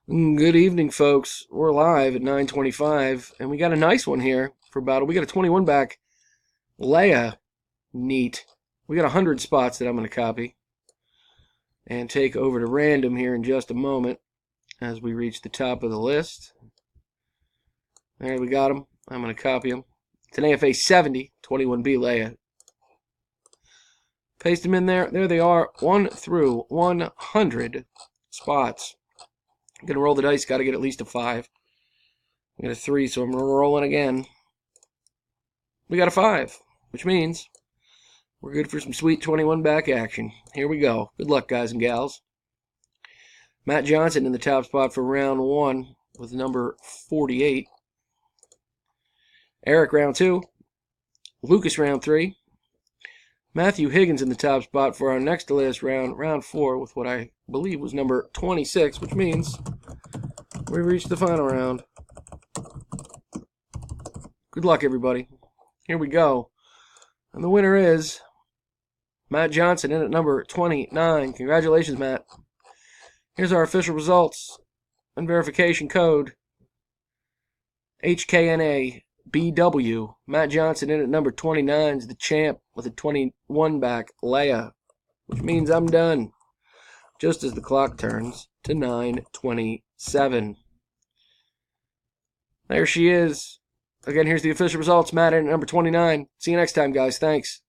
Good evening, folks. We're live at 9:25, and we got a nice one here for battle. We got a 21 back Leia. Neat. We got 100 spots that I'm going to copy and take over to random here in just a moment as we reach the top of the list. There we got them. I'm going to copy them. It's an AFA 70, 21B Leia. Paste them in there. There they are. 1 through 100 spots. I'm going to roll the dice. Got to get at least a 5. I got a 3, so I'm rolling again. We got a 5, which means we're good for some sweet 21 back action. Here we go. Good luck, guys and gals. Matt Johnson in the top spot for round 1 with number 48. Eric, round 2. Lucas, round 3. Matthew Higgins in the top spot for our next to last round 4, with what I believe was number 26, which means we reached the final round. Good luck, everybody. Here we go. And the winner is Matt Johnson in at number 29. Congratulations, Matt. Here's our official results and verification code. HKNA BW. Matt Johnson in at number 29 is the champ with a 21 back Leia, which means I'm done just as the clock turns to 9:27. There she is. Again, here's the official results. Matt in at number 29. See you next time, guys. Thanks.